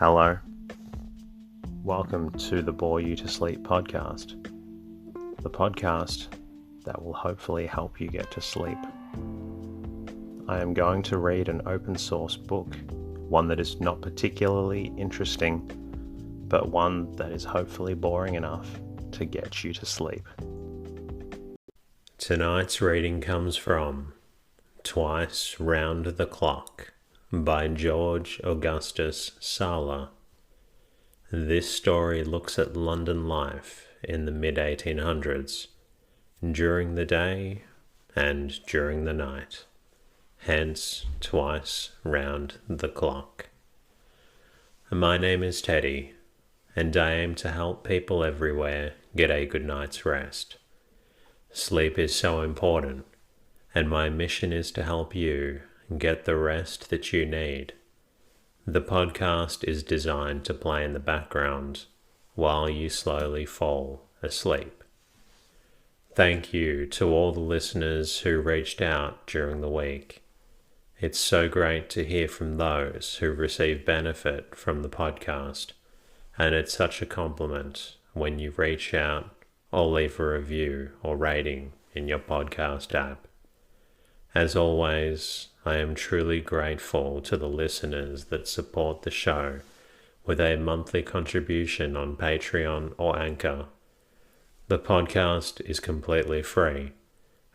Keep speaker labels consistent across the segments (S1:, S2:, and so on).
S1: Hello. Welcome to the Bore You to Sleep podcast. The podcast that will hopefully help you get to sleep. I am going to read an open source book, one that is not particularly interesting, but one that is hopefully boring enough to get you to sleep. Tonight's reading comes from Twice Round the Clock by George Augustus SALA. This story looks at London life in the mid-1800s, during the day and during the night, hence Twice Round the Clock. My name is Teddy, and I aim to help people everywhere get a good night's rest. Sleep is so important, and my mission is to help you get the rest that you need. The podcast is designed to play in the background while you slowly fall asleep. Thank you to all the listeners who reached out during the week. It's so great to hear from those who receive benefit from the podcast, and it's such a compliment when you reach out or leave a review or rating in your podcast app. As always, I am truly grateful to the listeners that support the show with a monthly contribution on Patreon or Anchor. The podcast is completely free,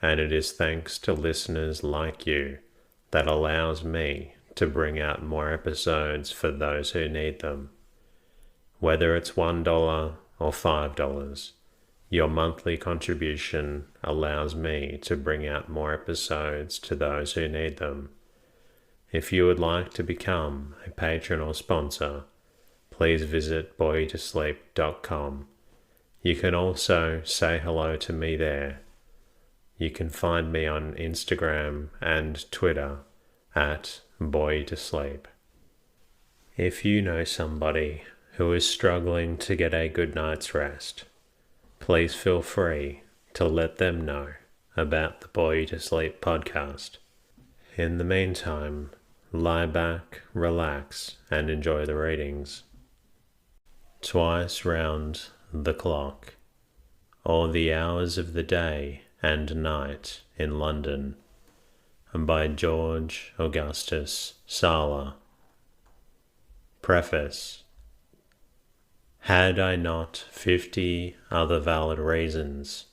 S1: and it is thanks to listeners like you that allows me to bring out more episodes for those who need them. Whether it's $1 or $5, your monthly contribution allows me to bring out more episodes to those who need them. If you would like to become a patron or sponsor, please visit boytosleep.com. You can also say hello to me there. You can find me on Instagram and Twitter at boytosleep. If you know somebody who is struggling to get a good night's rest, please feel free to let them know about the Bore You to Sleep podcast. In the meantime, lie back, relax, and enjoy the readings. Twice Round the Clock, or the Hours of the Day and Night in London, by George Augustus SALA. Preface. Had I not 50 other valid reasons,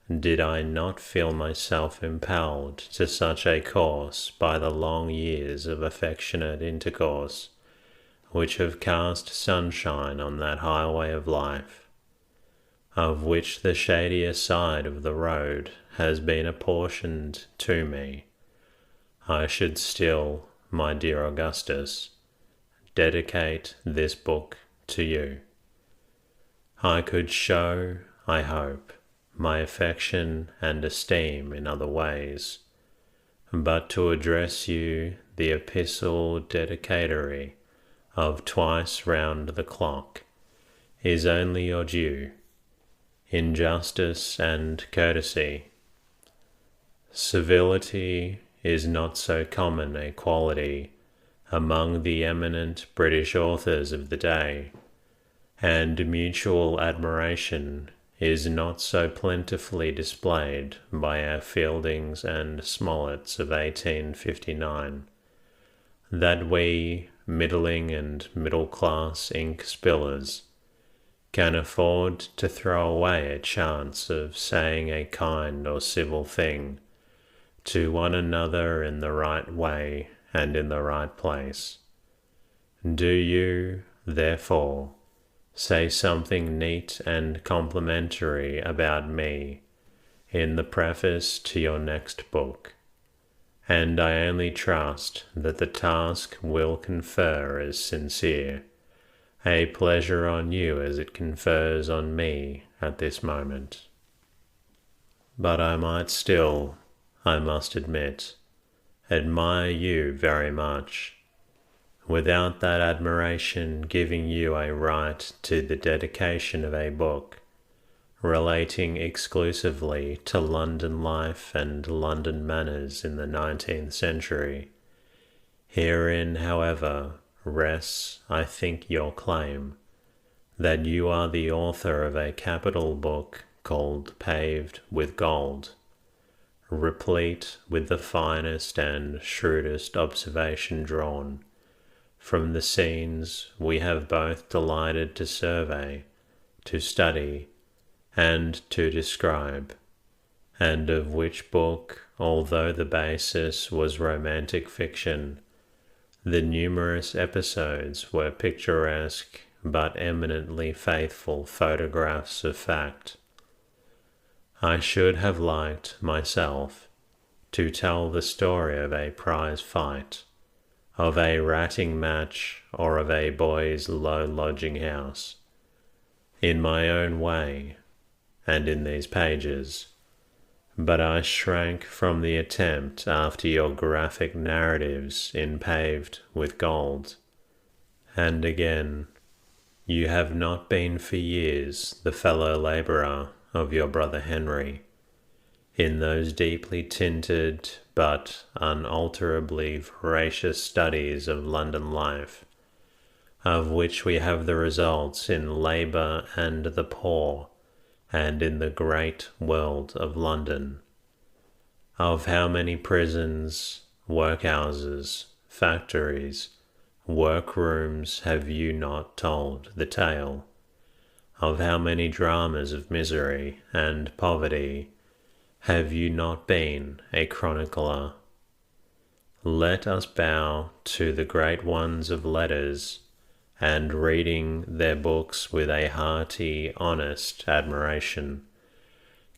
S1: did I not feel myself impelled to such a course by the long years of affectionate intercourse, which have cast sunshine on that highway of life, of which the shadier side of the road has been apportioned to me, I should still, my dear Augustus, dedicate this book to you. I could show, I hope, my affection and esteem in other ways, but to address you the epistle dedicatory of Twice Round the Clock is only your due, in justice and courtesy. Civility is not so common a quality among the eminent British authors of the day, and mutual admiration is not so plentifully displayed by our Fieldings and Smolletts of 1859, that we, middling and middle-class ink spillers, can afford to throw away a chance of saying a kind or civil thing to one another in the right way and in the right place. Do you, therefore, say something neat and complimentary about me in the preface to your next book, and I only trust that the task will confer as sincere a pleasure on you as it confers on me at this moment. But I might still, I must admit, admire you very much, without that admiration giving you a right to the dedication of a book relating exclusively to London life and London manners in the 19th century, herein, however, rests, I think, your claim, that you are the author of a capital book called Paved with Gold, replete with the finest and shrewdest observation drawn from the scenes we have both delighted to survey, to study, and to describe, and of which book, although the basis was romantic fiction, the numerous episodes were picturesque but eminently faithful photographs of fact. I should have liked, myself, to tell the story of a prize fight, of a ratting match, or of a boy's low lodging house, in my own way, and in these pages, but I shrank from the attempt after your graphic narratives in Paved with Gold. And again, you have not been for years the fellow labourer of your brother Henry, in those deeply tinted but unalterably voracious studies of London life, of which we have the results in Labour and the Poor, and in the great world of London. Of how many prisons, workhouses, factories, workrooms have you not told the tale? Of how many dramas of misery and poverty have you not been a chronicler? Let us bow to the great ones of letters, and reading their books with a hearty, honest admiration,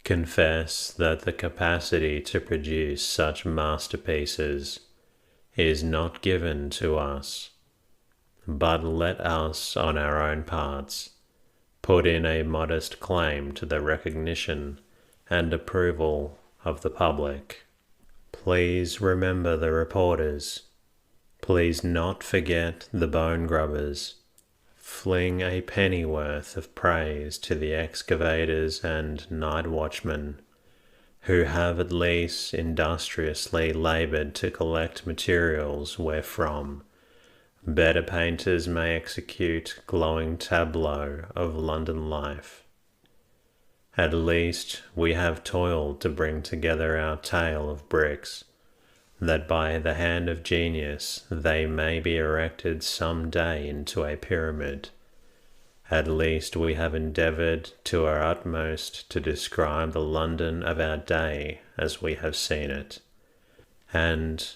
S1: confess that the capacity to produce such masterpieces is not given to us, but let us, on our own parts, put in a modest claim to the recognition and approval of the public. Please remember the reporters. Please not forget the bone grubbers. Fling a pennyworth of praise to the excavators and night watchmen, who have at least industriously laboured to collect materials wherefrom better painters may execute glowing tableaux of London life. At least we have toiled to bring together our tale of bricks, that by the hand of genius they may be erected some day into a pyramid. At least we have endeavoured to our utmost to describe the London of our day as we have seen it, and,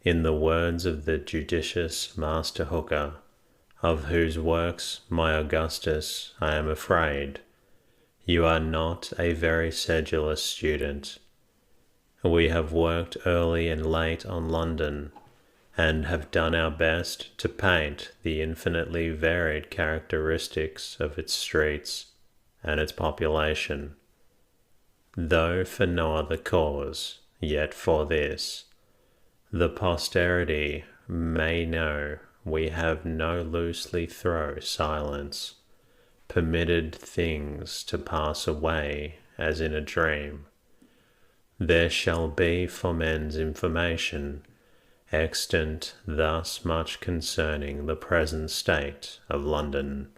S1: in the words of the judicious Master Hooker, of whose works, my Augustus, I am afraid, you are not a very sedulous student. We have worked early and late on London, and have done our best to paint the infinitely varied characteristics of its streets and its population, though for no other cause, yet for this, the posterity may know we have no loosely throw silence, permitted things to pass away as in a dream. There shall be for men's information extant thus much concerning the present state of London.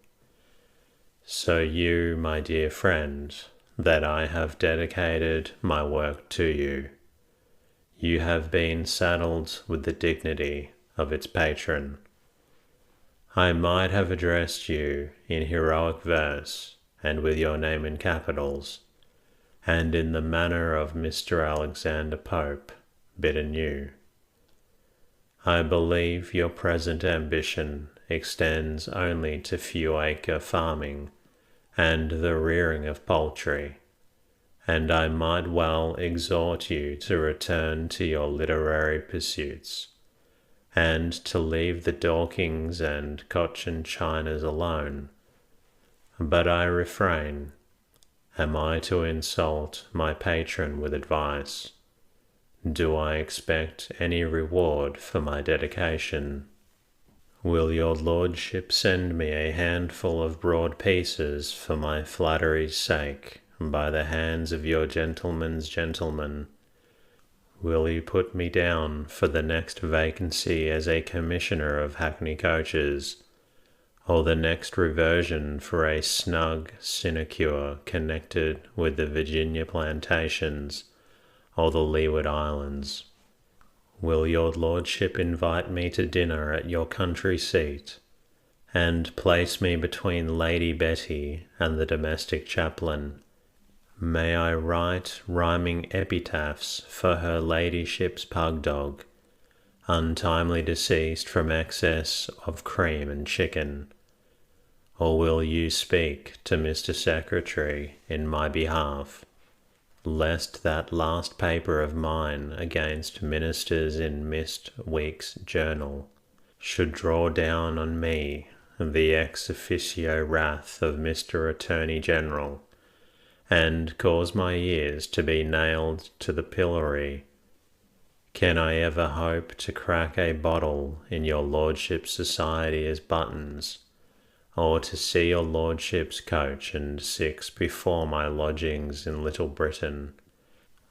S1: So you, my dear friend, that I have dedicated my work to you, you have been saddled with the dignity of its patron. I might have addressed you in heroic verse, and with your name in capitals, and in the manner of Mr. Alexander Pope, bid anew. I believe your present ambition extends only to few-acre farming and the rearing of poultry, and I might well exhort you to return to your literary pursuits, and to leave the Dorkings and Cochin Chinas alone. But I refrain. Am I to insult my patron with advice? Do I expect any reward for my dedication? Will your lordship send me a handful of broad pieces for my flattery's sake, by the hands of your gentleman's gentleman? Will you put me down for the next vacancy as a commissioner of hackney coaches, or the next reversion for a snug sinecure connected with the Virginia plantations or the Leeward Islands? Will your lordship invite me to dinner at your country seat, and place me between Lady Betty and the domestic chaplain? May I write rhyming epitaphs for her ladyship's pug dog, untimely deceased from excess of cream and chicken? Or will you speak to Mr. Secretary in my behalf, lest that last paper of mine against ministers in Miss Week's journal should draw down on me the ex officio wrath of Mr. Attorney General, and cause my ears to be nailed to the pillory? Can I ever hope to crack a bottle in your lordship's society as buttons, or to see your lordship's coach and six before my lodgings in Little Britain?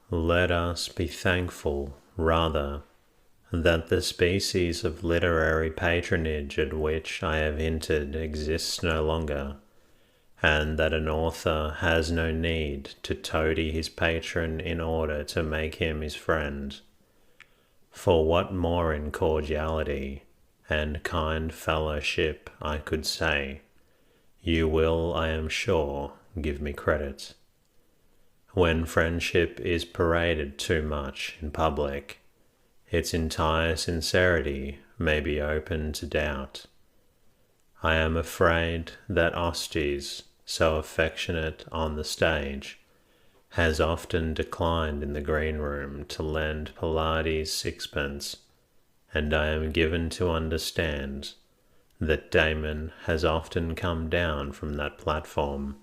S1: Let us be thankful, rather, that the species of literary patronage at which I have hinted exists no longer, and that an author has no need to toady his patron in order to make him his friend. For what more in cordiality and kind fellowship I could say, you will, I am sure, give me credit. When friendship is paraded too much in public, its entire sincerity may be open to doubt. I am afraid that AUGUSTUS, so affectionate on the stage, has often declined in the green room to lend Pylades sixpence, and I am given to understand that Damon has often come down from that platform,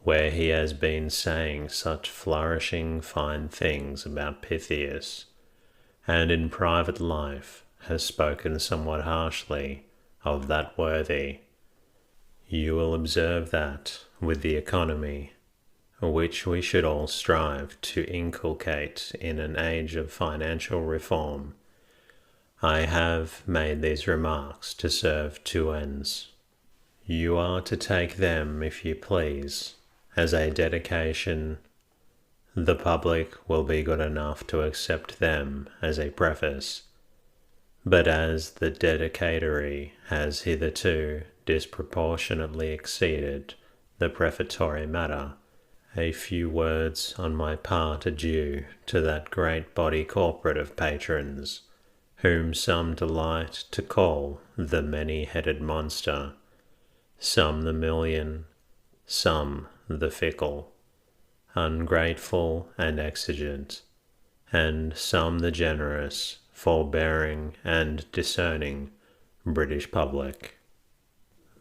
S1: where he has been saying such flourishing fine things about Pythias, and in private life has spoken somewhat harshly of that worthy. You will observe that, with the economy which we should all strive to inculcate in an age of financial reform, I have made these remarks to serve two ends. You are to take them, if you please, as a dedication. The public will be good enough to accept them as a preface, but as the dedicatory has hitherto disproportionately exceeded the prefatory matter, a few words on my part are due to that great body corporate of patrons, whom some delight to call the many-headed monster, some the million, some the fickle, ungrateful and exigent, and some the generous, forbearing and discerning British public.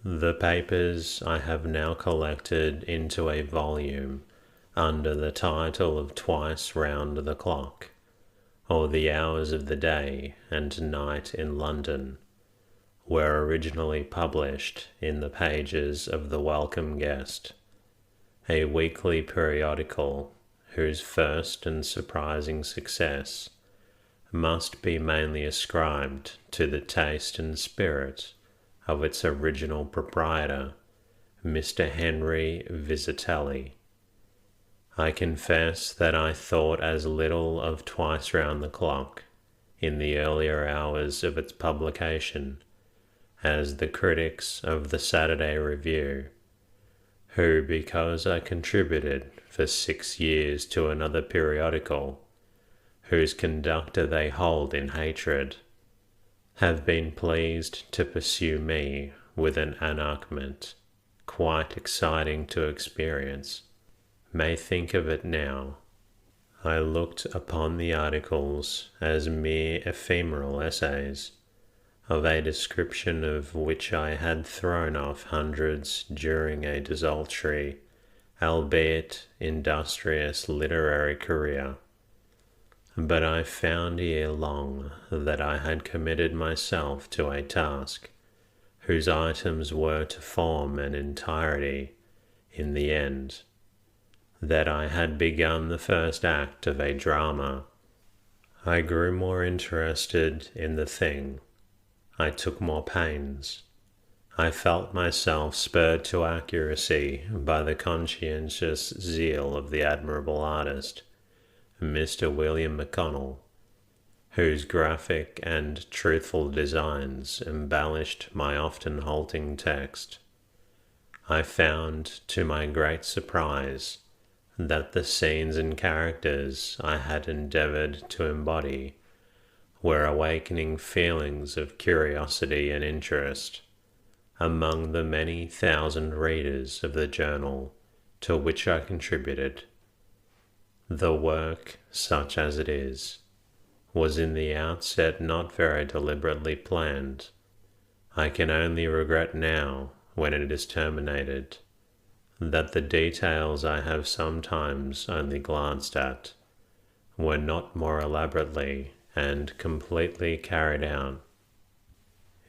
S1: The papers I have now collected into a volume under the title of Twice Round the Clock, or the Hours of the Day and Night in London, were originally published in the pages of The Welcome Guest, a weekly periodical whose first and surprising success must be mainly ascribed to the taste and spirit of its original proprietor, Mr. Henry Visitelli. I confess that I thought as little of Twice Round the Clock in the earlier hours of its publication as the critics of the Saturday Review, who, because I contributed for 6 years to another periodical, whose conductor they hold in hatred, have been pleased to pursue me with an enactment quite exciting to experience, may think of it now. I looked upon the articles as mere ephemeral essays, of a description of which I had thrown off hundreds during a desultory, albeit industrious literary career. But I found ere long that I had committed myself to a task whose items were to form an entirety in the end, that I had begun the first act of a drama I grew more interested in the thing. I took more pains. I felt myself spurred to accuracy by the conscientious zeal of the admirable artist, Mr. William McConnell, whose graphic and truthful designs embellished my often halting text. I found, to my great surprise, that the scenes and characters I had endeavored to embody were awakening feelings of curiosity and interest among the many thousand readers of the journal to which I contributed. The work, such as it is, was in the outset not very deliberately planned. I can only regret now, when it is terminated, that the details I have sometimes only glanced at were not more elaborately and completely carried out.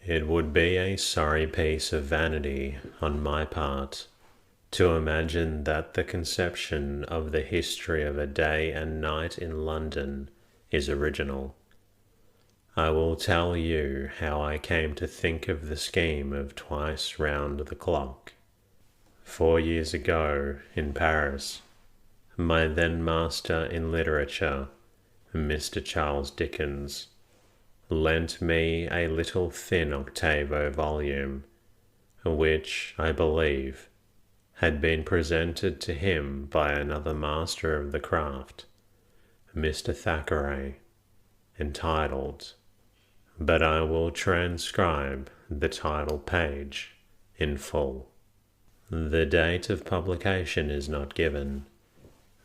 S1: It would be a sorry piece of vanity on my part to imagine that the conception of the history of a day and night in London is original. I will tell you how I came to think of the scheme of Twice Round the Clock. 4 years ago, in Paris, my then master in literature, Mr. Charles Dickens, lent me a little thin octavo volume, which, I believe, had been presented to him by another master of the craft, Mr. Thackeray, entitled, but I will transcribe the title page in full. The date of publication is not given,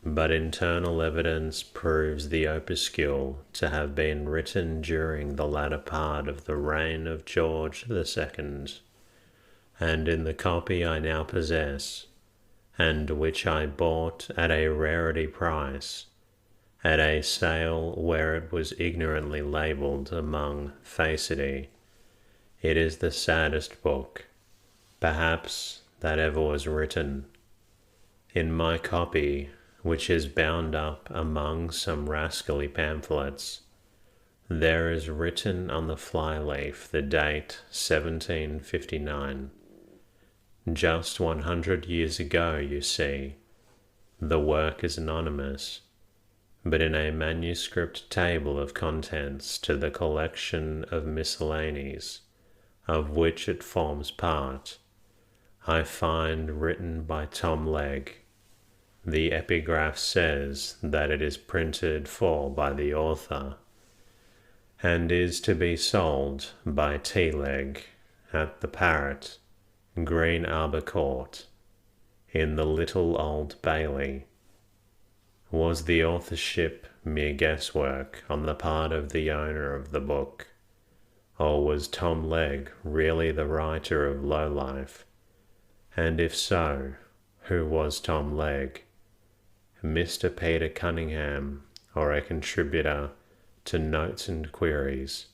S1: but internal evidence proves the opuscule to have been written during the latter part of the reign of George II, and in the copy I now possess, and which I bought at a rarity price, at a sale where it was ignorantly labelled among Facety, it is the saddest book, perhaps, that ever was written. In my copy, which is bound up among some rascally pamphlets, there is written on the flyleaf the date 1759. Just 100 years ago, you see. The work is anonymous, but in a manuscript table of contents to the collection of miscellanies, of which it forms part, I find written by Tom Legg. The epigraph says that it is printed for by the author, and is to be sold by T. Legg at the Parrot, Green Arbor Court, in the Little Old Bailey. Was the authorship mere guesswork on the part of the owner of the book, or was Tom Legg really the writer of Lowlife? And if so, who was Tom Legg? Mr. Peter Cunningham, or a contributor to Notes and Queries,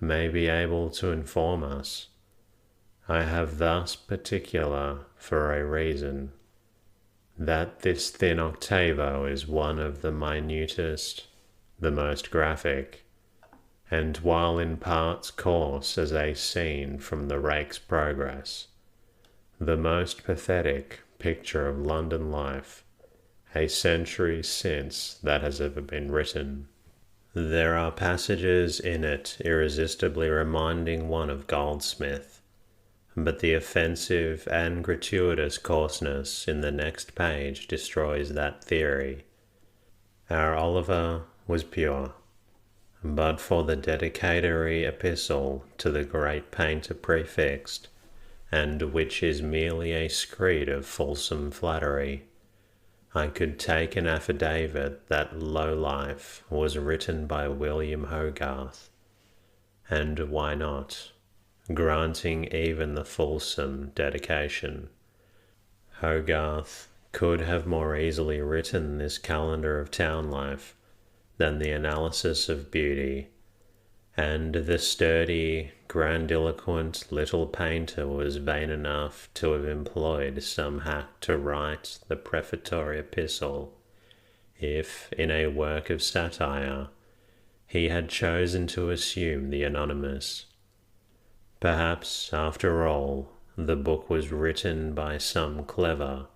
S1: may be able to inform us. I have thus particular for a reason, that this thin octavo is one of the minutest, the most graphic, and while in parts coarse as a scene from the Rake's Progress, the most pathetic picture of London life a century since that has ever been written. There are passages in it irresistibly reminding one of Goldsmith, but the offensive and gratuitous coarseness in the next page destroys that theory. Our Oliver was pure, but for the dedicatory epistle to the great painter prefixed, and which is merely a screed of fulsome flattery, I could take an affidavit that Lowlife was written by William Hogarth, and why not, granting even the fulsome dedication. Hogarth could have more easily written this calendar of town life than the analysis of beauty, and the sturdy, grandiloquent little painter was vain enough to have employed some hack to write the prefatory epistle, if, in a work of satire, he had chosen to assume the anonymous. Perhaps, after all, the book was written by some clever,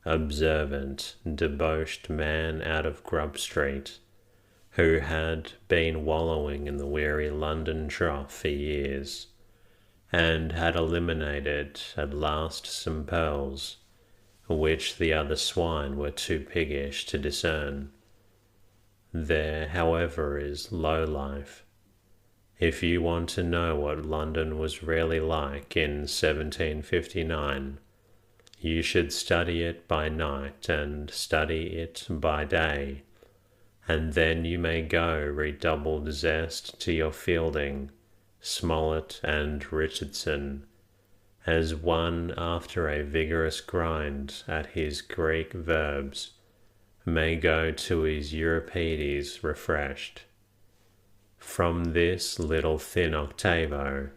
S1: observant, debauched man out of Grub Street, who had been wallowing in the weary London trough for years, and had eliminated at last some pearls, which the other swine were too piggish to discern. There, however, is low life. If you want to know what London was really like in 1759, you should study it by night and study it by day, and then you may go redoubled zest to your Fielding, Smollett, and Richardson, as one after a vigorous grind at his Greek verbs may go to his Euripides refreshed. From this little thin octavo,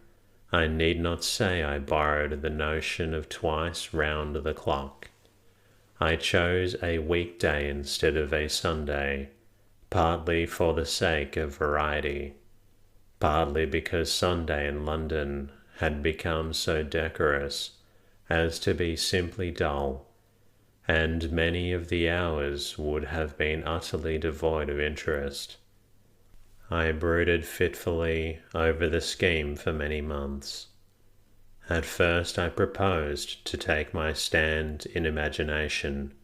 S1: I need not say I borrowed the notion of twice round the clock. I chose a weekday instead of a Sunday, partly for the sake of variety, partly because Sunday in London had become so decorous as to be simply dull, and many of the hours would have been utterly devoid of interest. I brooded fitfully over the scheme for many months. At first I proposed to take my stand in imagination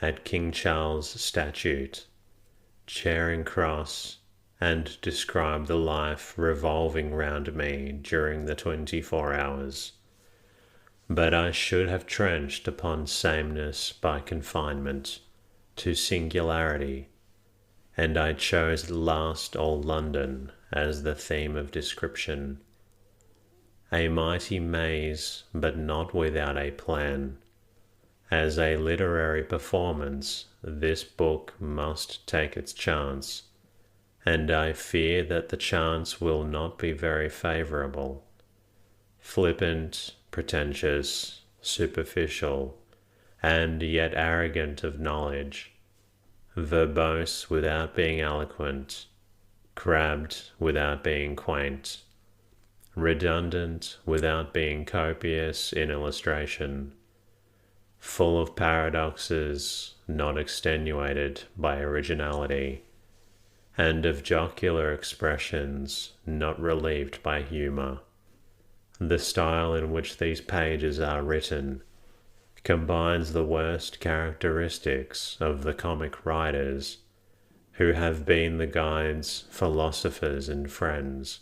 S1: at King Charles' Statute, Charing Cross, and describe the life revolving round me during the 24 hours. But I should have trenched upon sameness by confinement to singularity, and I chose at last old London as the theme of description. A mighty maze, but not without a plan. As a literary performance, this book must take its chance, and I fear that the chance will not be very favourable. Flippant, pretentious, superficial, and yet arrogant of knowledge, verbose without being eloquent, crabbed without being quaint, redundant without being copious in illustration, full of paradoxes not extenuated by originality, and of jocular expressions not relieved by humour. The style in which these pages are written combines the worst characteristics of the comic writers, who have been the guides, philosophers, and friends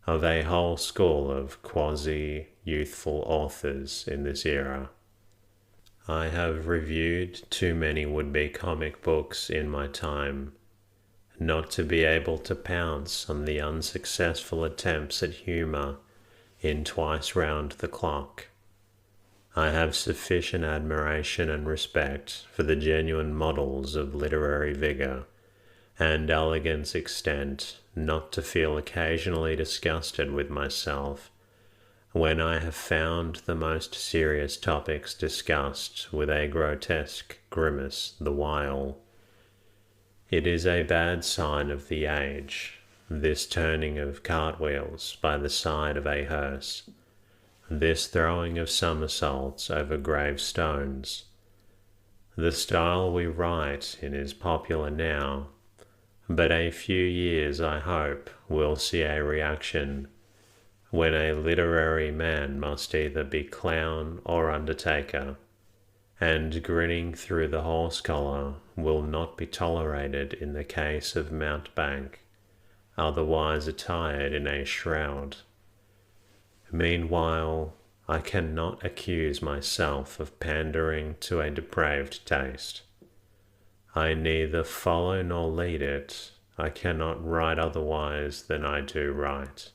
S1: of a whole school of quasi-youthful authors in this era. I have reviewed too many would-be comic books in my time not to be able to pounce on the unsuccessful attempts at humour in Twice Round the Clock. I have sufficient admiration and respect for the genuine models of literary vigour and elegance extent not to feel occasionally disgusted with myself when I have found the most serious topics discussed with a grotesque grimace the while. It is a bad sign of the age, this turning of cartwheels by the side of a hearse, this throwing of somersaults over gravestones. The style we write in is popular now, but a few years, I hope, will see a reaction, when a literary man must either be clown or undertaker, and grinning through the horse collar will not be tolerated in the case of Mountebank, otherwise attired in a shroud. Meanwhile, I cannot accuse myself of pandering to a depraved taste. I neither follow nor lead it. I cannot write otherwise than I do write.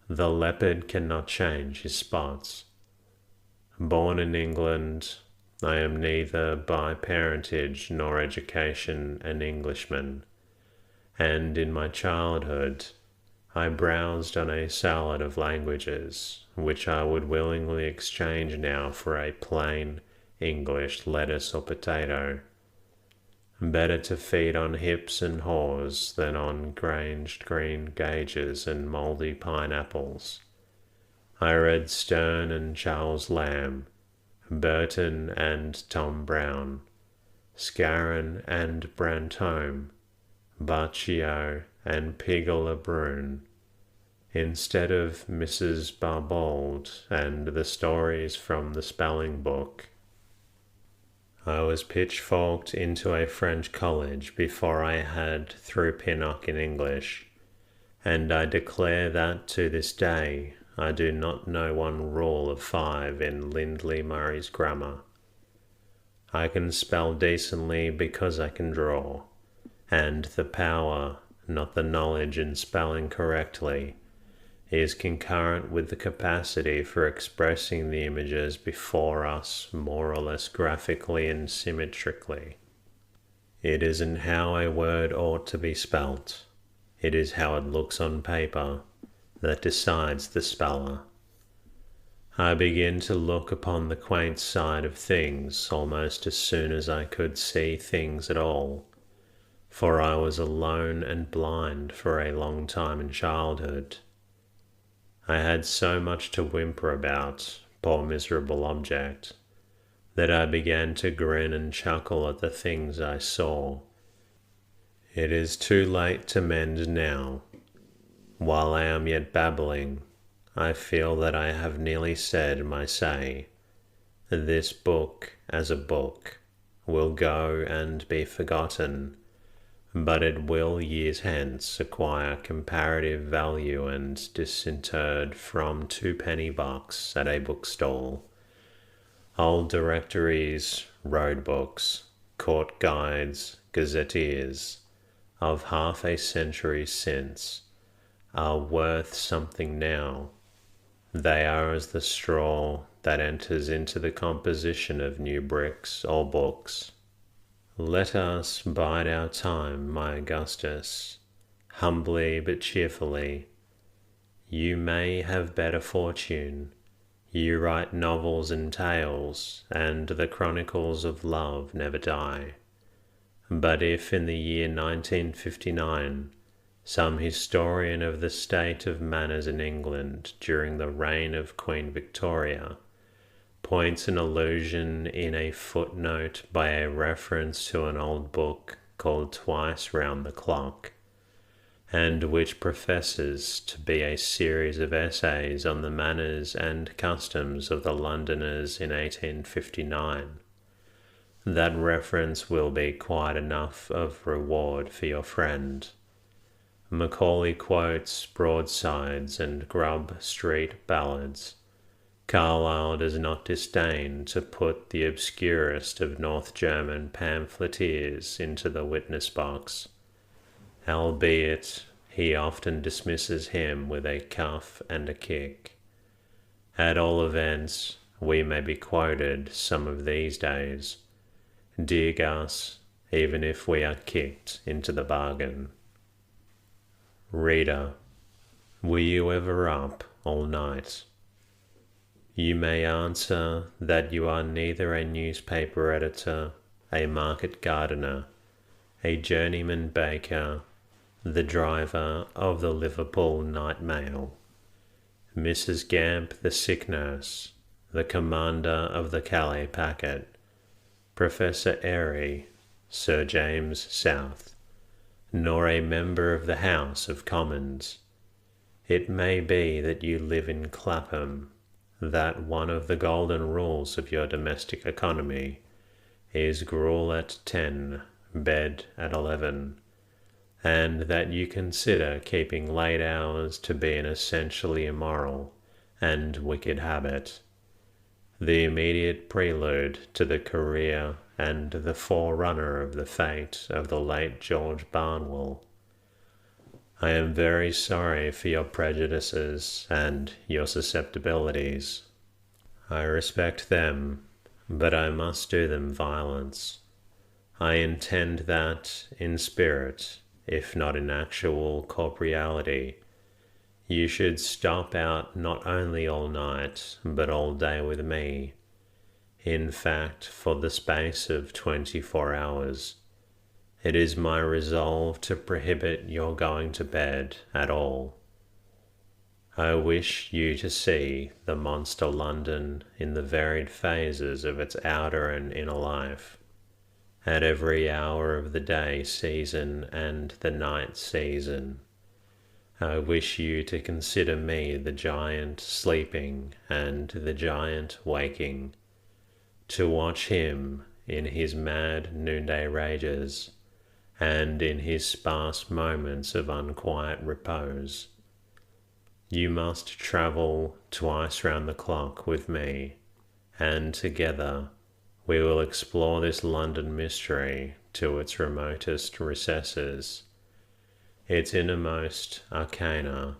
S1: The leopard cannot change his spots. Born in England, I am neither by parentage nor education an Englishman, and in my childhood I browsed on a salad of languages, which I would willingly exchange now for a plain English lettuce or potato. Better to feed on hips and haws than on granged green gages and mouldy pineapples. I read Sterne and Charles Lamb, Burton and Tom Brown, Scarron and Brantome, Baccio and Pigel a Brune, instead of Mrs. Barbauld and the stories from the spelling book. I was pitchforked into a French college before I had through Pinnock in English, and I declare that to this day I do not know one rule of 5 in Lindley Murray's grammar. I can spell decently because I can draw, and the power, not the knowledge in spelling correctly, is concurrent with the capacity for expressing the images before us more or less graphically and symmetrically. It isn't how a word ought to be spelt, it is how it looks on paper that decides the speller. I begin to look upon the quaint side of things almost as soon as I could see things at all, for I was alone and blind for a long time in childhood. I had so much to whimper about, poor miserable object, that I began to grin and chuckle at the things I saw. It is too late to mend now. While I am yet babbling, I feel that I have nearly said my say. This book, as a book, will go and be forgotten, but it will years hence acquire comparative value and disinterred from 2-penny box at a bookstall. Old directories, road books, court guides, gazetteers, of half a century since, are worth something now. They are as the straw that enters into the composition of new bricks or books. Let us bide our time, my Augustus, humbly but cheerfully. You may have better fortune. You write novels and tales, and the chronicles of love never die. But if in the year 1959 some historian of the state of manners in England during the reign of Queen Victoria points an allusion in a footnote by a reference to an old book called Twice Round the Clock, and which professes to be a series of essays on the manners and customs of the Londoners in 1859. That reference will be quite enough of reward for your friend. Macaulay quotes broadsides and Grub Street ballads. Carlyle does not disdain to put the obscurest of North German pamphleteers into the witness box, albeit he often dismisses him with a cuff and a kick. At all events, we may be quoted some of these days. Dig us, even if we are kicked into the bargain. Reader, were you ever up all night? You may answer that you are neither a newspaper editor, a market gardener, a journeyman baker, the driver of the Liverpool Night Mail, Mrs. Gamp the sick nurse, the commander of the Calais packet, Professor Airy, Sir James South, nor a member of the House of Commons. It may be that you live in Clapham, that one of the golden rules of your domestic economy is gruel at 10, bed at 11, and that you consider keeping late hours to be an essentially immoral and wicked habit, the immediate prelude to the career and the forerunner of the fate of the late George Barnwell. I am very sorry for your prejudices and your susceptibilities. I respect them, but I must do them violence. I intend that, in spirit, if not in actual corporeality, you should stop out not only all night, but all day with me, in fact, for the space of 24 hours, It is my resolve to prohibit your going to bed at all. I wish you to see the monster London in the varied phases of its outer and inner life, at every hour of the day season and the night season. I wish you to consider me the giant sleeping and the giant waking, to watch him in his mad noonday rages and in his sparse moments of unquiet repose. You must travel twice round the clock with me, and together we will explore this London mystery to its remotest recesses, its innermost arcana.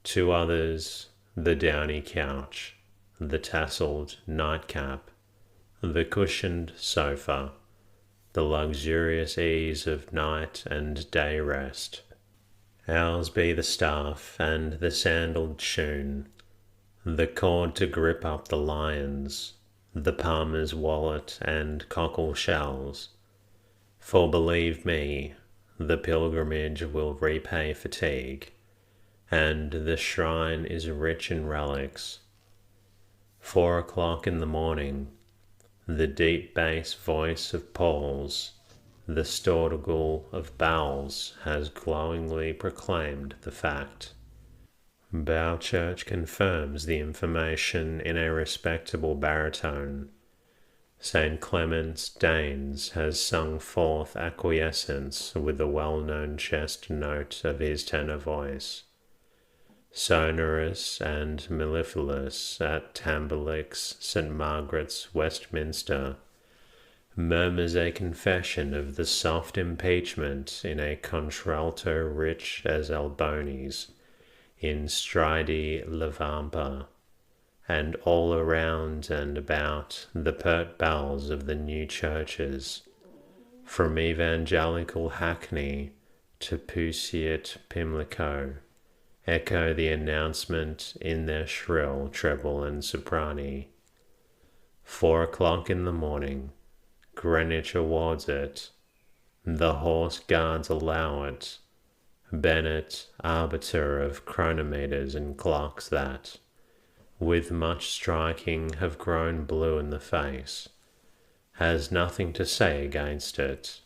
S1: To others, the downy couch, the tasselled nightcap, the cushioned sofa, the luxurious ease of night and day rest. Ours be the staff and the sandalled shoon, the cord to grip up the lions, the palmer's wallet and cockle shells. For believe me, the pilgrimage will repay fatigue, and the shrine is rich in relics. 4 o'clock in the morning, the deep bass voice of Paul's, the stortigal of Bowles, has glowingly proclaimed the fact. Bow Church confirms the information in a respectable baritone. St. Clement's Danes has sung forth acquiescence with the well-known chest note of his tenor voice. Sonorous and mellifluous at Tamberlick's St. Margaret's, Westminster, murmurs a confession of the soft impeachment in a contralto rich as Alboni's, in stridie levampa, and all around and about the pert bells of the new churches, from evangelical Hackney to Pusiat Pimlico, echo the announcement in their shrill treble and soprani. 4 o'clock in the morning, Greenwich awards it, the horse guards allow it, Bennett, arbiter of chronometers and clocks that, with much striking, have grown blue in the face, has nothing to say against it,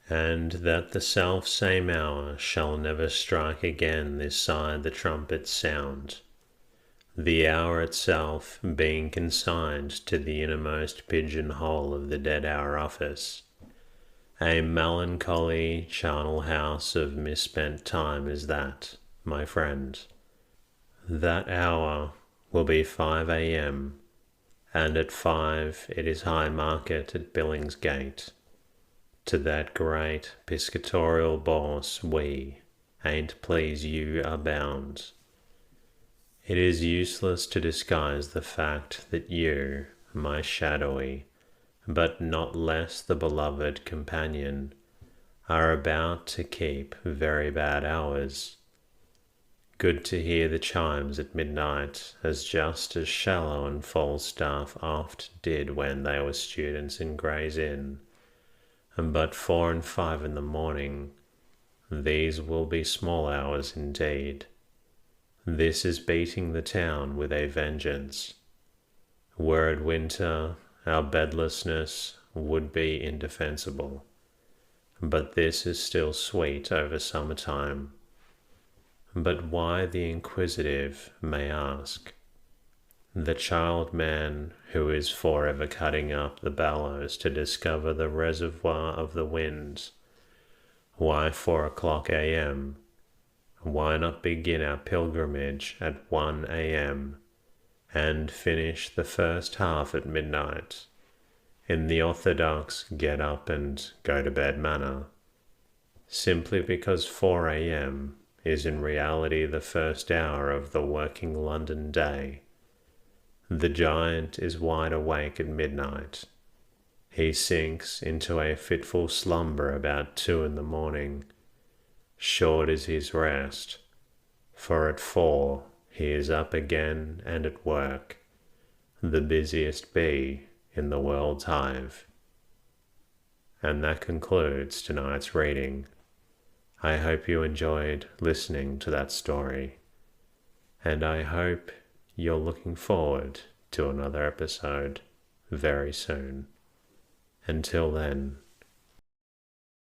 S1: and that the self-same hour shall never strike again this side the trumpet's sound, the hour itself being consigned to the innermost pigeon-hole of the dead-hour office, a melancholy charnel house of misspent time is that, my friend. That hour will be 5 a.m., and at 5 it is high market at Billingsgate. To that great piscatorial boss we, an't please you, are bound. It is useless to disguise the fact that you, my shadowy, but not less the beloved companion, are about to keep very bad hours. Good to hear the chimes at midnight, as just as Shallow and Falstaff oft did when they were students in Gray's Inn. But 4 and 5 in the morning, these will be small hours indeed. This is beating the town with a vengeance. Were it winter, our bedlessness would be indefensible, but this is still sweet over summertime. But why, the inquisitive may ask. The child man who is forever cutting up the bellows to discover the reservoir of the winds. Why 4 o'clock a.m.? Why not begin our pilgrimage at 1 a.m. and finish the first half at midnight, in the orthodox get up and go to bed manner, simply because 4 a.m. is in reality the first hour of the working London day. The giant is wide awake at midnight. He sinks into a fitful slumber about 2 in the morning. Short is his rest, for at 4 he is up again and at work, the busiest bee in the world's hive. And that concludes tonight's reading. I hope you enjoyed listening to that story, and I hope you're looking forward to another episode very soon. Until then,